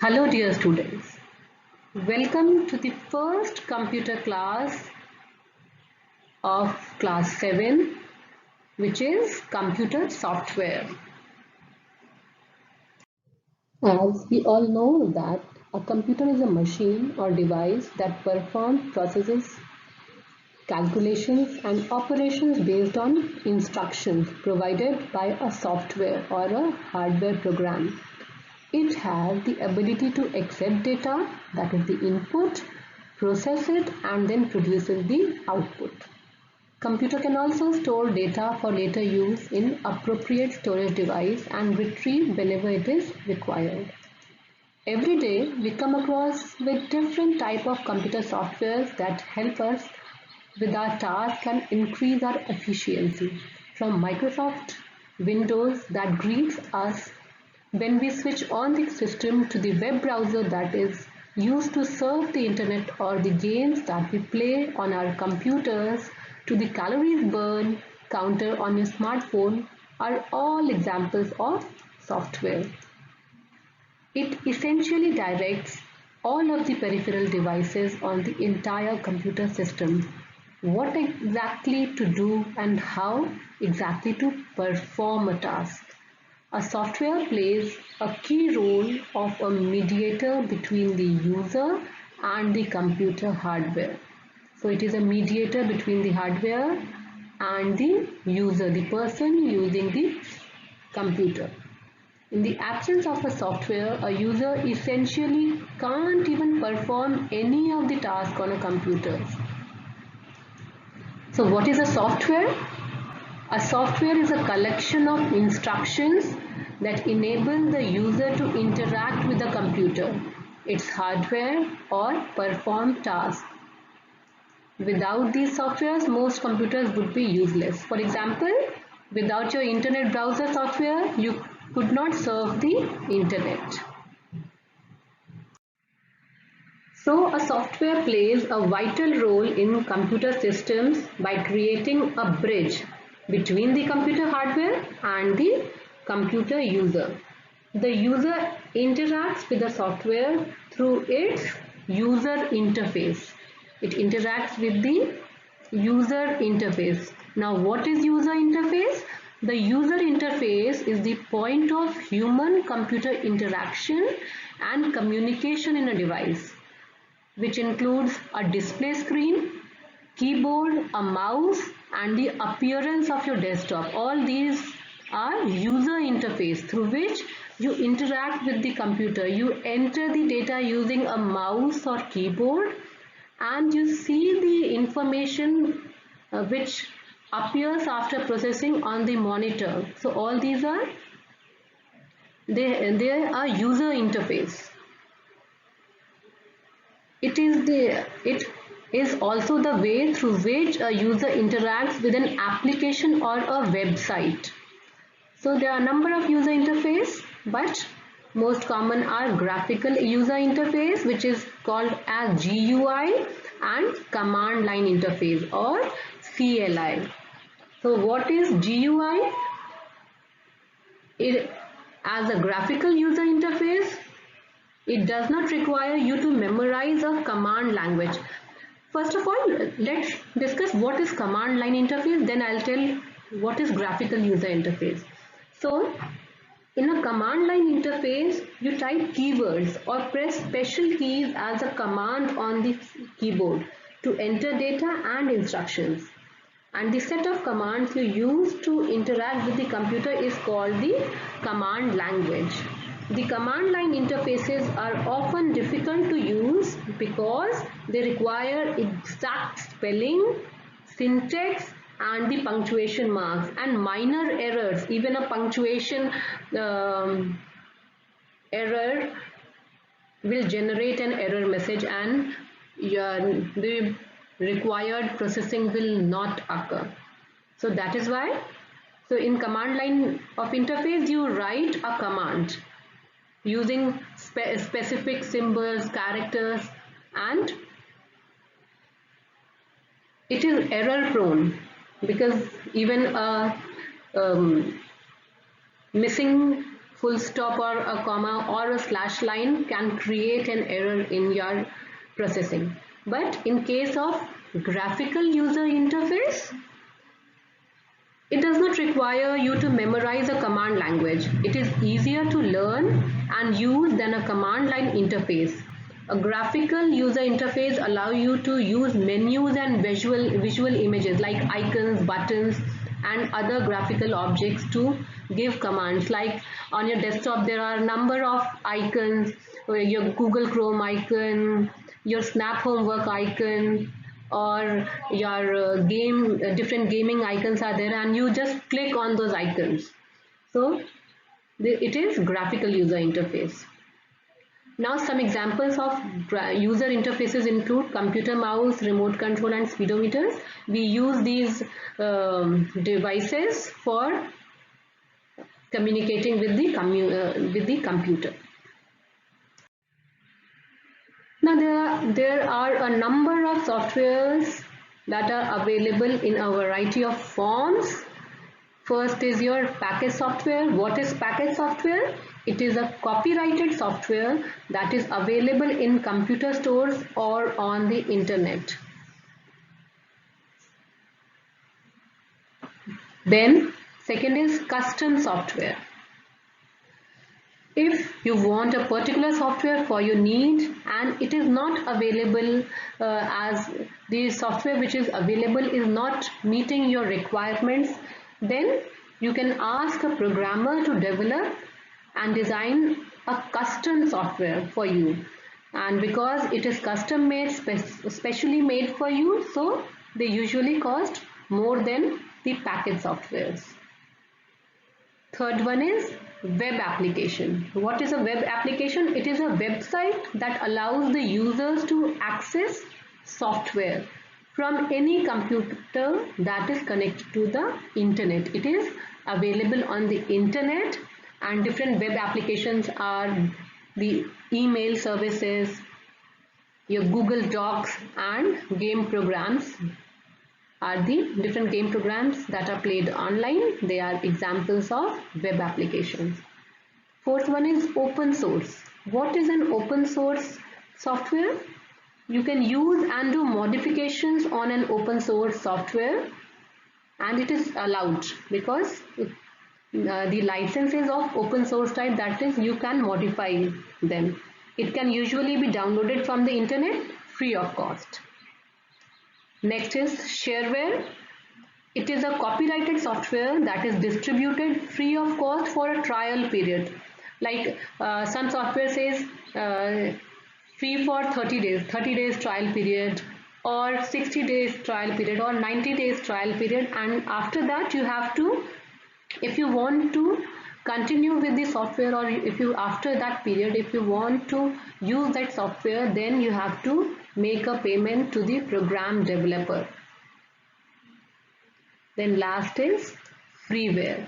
Hello dear students, welcome to the first computer class of class 7, which is computer software. As we all know that a computer is a machine or device that performs processes, calculations and operations based on instructions provided by a software or a hardware program. It has the ability to accept data, that is the input, process it and then produces the output. Computer can also store data for later use in appropriate storage device and retrieve whenever it is required. Every day we come across with different type of computer softwares that help us with our task and increase our efficiency. From Microsoft Windows that greets us when we switch on the system to the web browser that is used to surf the internet or the games that we play on our computers to the calories burn counter on your smartphone are all examples of software. It essentially directs all of the peripheral devices on the entire computer system. What exactly to do and how exactly to perform a task. A software plays a key role of a mediator between the user and the computer hardware. So it is a mediator between the hardware and the user, the person using the computer. In the absence of a software, a user essentially can't even perform any of the tasks on a computer. So what is a software? A software is a collection of instructions that enable the user to interact with the computer, its hardware or perform tasks. Without these softwares, most computers would be useless. For example, without your internet browser software, you could not surf the internet. So, a software plays a vital role in computer systems by creating a bridge between the computer hardware and the computer user. The user interacts with the software through its user interface. It interacts with the user interface. Now, what is user interface? The user interface is the point of human computer interaction and communication in a device, which includes a display screen, keyboard, a mouse and the appearance of your desktop. All these are user interface through which you interact with the computer. You enter the data using a mouse or keyboard and you see the information which appears after processing on the monitor. So all these are they are user interface. It is also the way through which a user interacts with an application or a website. So there are a number of user interface, but most common are graphical user interface, which is called as GUI, and command line interface or CLI. So what is GUI? It as a graphical user interface, it does not require you to memorize a command language. First of all, let's discuss what is command line interface, then I'll tell what is graphical user interface. So, in a command line interface, you type keywords or press special keys as a command on the keyboard to enter data and instructions. And the set of commands you use to interact with the computer is called the command language. The command line interfaces are often difficult to use because they require exact spelling, syntax and the punctuation marks and minor errors. Even a punctuation error will generate an error message and the required processing will not occur. So that is why, so in command line of interface you write a command using specific symbols, characters, and it is error prone because even a missing full stop or a comma or a slash line can create an error in your processing. But in case of graphical user interface, it does not require you to memorize a command language. It is easier to learn and use than a command line interface. A graphical user interface allows you to use menus and visual images like icons, buttons, and other graphical objects to give commands. Like on your desktop, there are a number of icons, your Google Chrome icon, your Snap Homework icon, or your different gaming icons are there, and you just click on those icons. So it is graphical user interface. Now some examples of user interfaces include computer mouse, remote control, and speedometers. We use these devices for communicating with the computer. Now there are a number of softwares that are available in a variety of forms. First is your package software. What is package software? It is a copyrighted software that is available in computer stores or on the internet. Then second is custom software. If you want a particular software for your need and it is not available, as the software which is available is not meeting your requirements, then you can ask a programmer to develop and design a custom software for you. And because it is custom made, specially made for you, so they usually cost more than the package softwares. Third one is web application. What is a web application? It is a website that allows the users to access software from any computer that is connected to the internet. It is available on the internet, and different web applications are the email services, your Google Docs, and game programs are the different game programs that are played online. They are examples of web applications. Fourth one is open source. What is an open source software? You can use and do modifications on an open source software, and it is allowed because the licenses of open source type, that is, you can modify them. It can usually be downloaded from the internet free of cost. Next is shareware. It is a copyrighted software that is distributed free of cost for a trial period. Like some software says free for 30 days trial period, or 60 days trial period, or 90 days trial period, and after that you have to, if you want to continue with the software, or if you after that period if you want to use that software, then you have to make a payment to the program developer. Then last is freeware.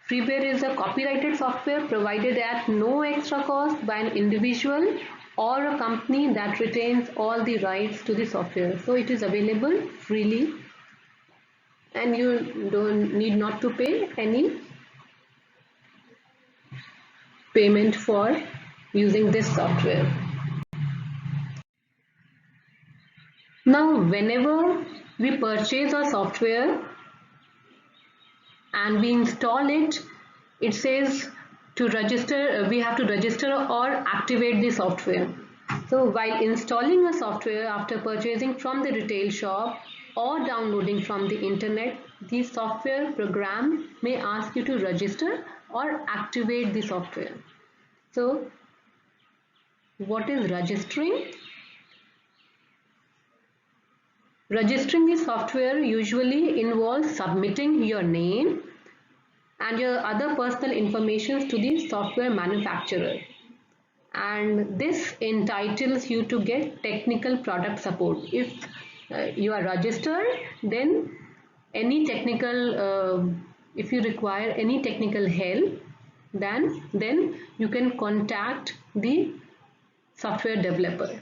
Freeware is a copyrighted software provided at no extra cost by an individual or a company that retains all the rights to the software. So it is available freely and you don't need not to pay any payment for using this software. Now, whenever we purchase a software and we install it, it says to register, we have to register or activate the software. So while installing a software after purchasing from the retail shop or downloading from the internet, the software program may ask you to register or activate the software. So what is registering? Registering the software usually involves submitting your name and your other personal information to the software manufacturer, and this entitles you to get technical product support. If you are registered, then any technical, if you require any technical help, then you can contact the software developer.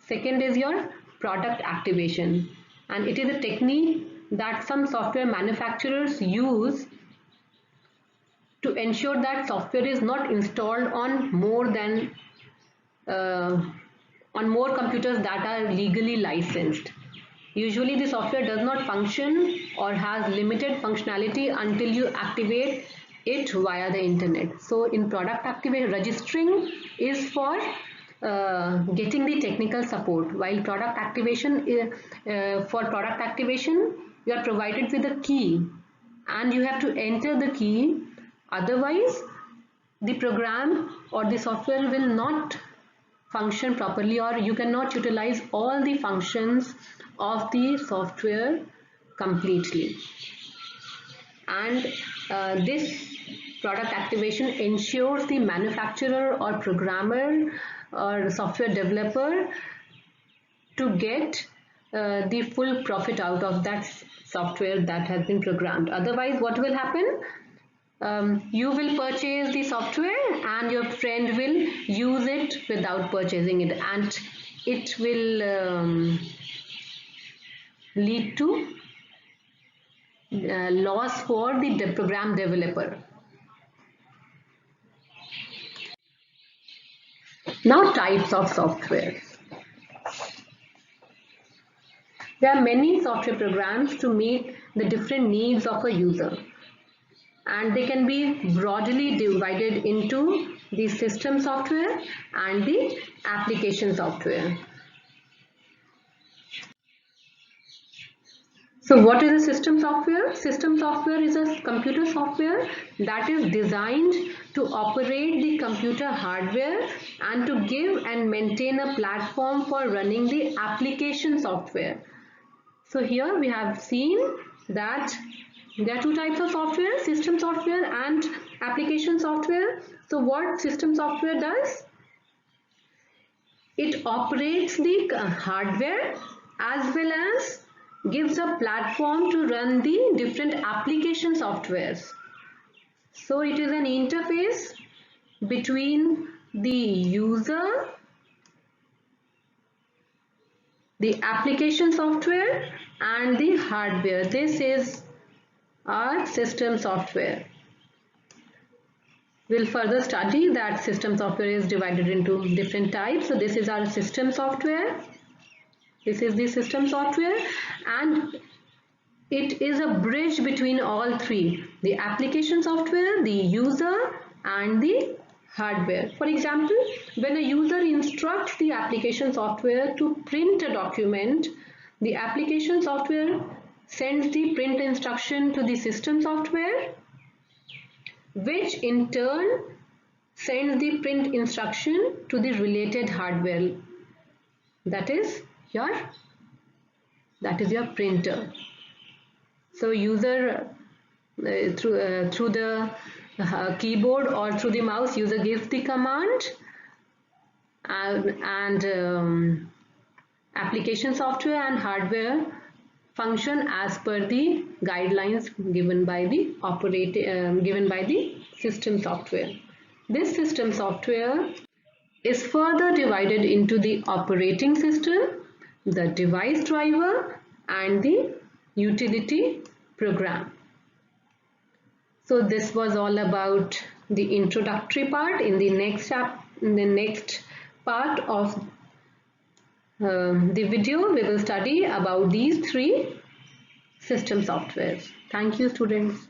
Second is your product activation, and it is a technique that some software manufacturers use to ensure that software is not installed on more computers that are legally licensed. Usually the software does not function or has limited functionality until you activate it via the internet. So in product activation, registering is for getting the technical support, while product activation for product activation you are provided with a key and you have to enter the key, otherwise the program or the software will not function properly, or you cannot utilize all the functions of the software completely. And this product activation ensures the manufacturer or programmer or software developer to get the full profit out of that software that has been programmed. Otherwise, what will happen? You will purchase the software and your friend will use it without purchasing it, and it will lead to loss for the program developer. Now, types of software. There are many software programs to meet the different needs of a user, and they can be broadly divided into the system software and the application software. So what is a system software? System software is a computer software that is designed to operate the computer hardware and to give and maintain a platform for running the application software. So here we have seen that there are two types of software, system software and application software. So what system software does? It operates the hardware as well as gives a platform to run the different application softwares. So it is an interface between the user, the application software and the hardware. This is our system software. We'll further study that system software is divided into different types. So this is our system software. This is the system software, and it is a bridge between all three: the application software, the user and the hardware. For example, when a user instructs the application software to print a document, the application software sends the print instruction to the system software, which in turn sends the print instruction to the related hardware, that is your printer. So user through the keyboard or through the mouse, user gives the command, and application software and hardware function as per the guidelines given by the system software. This system software is further divided into the operating system, the device driver and the utility program. So this was all about the introductory part. In the next part of the video, we will study about these three system softwares. Thank you, students.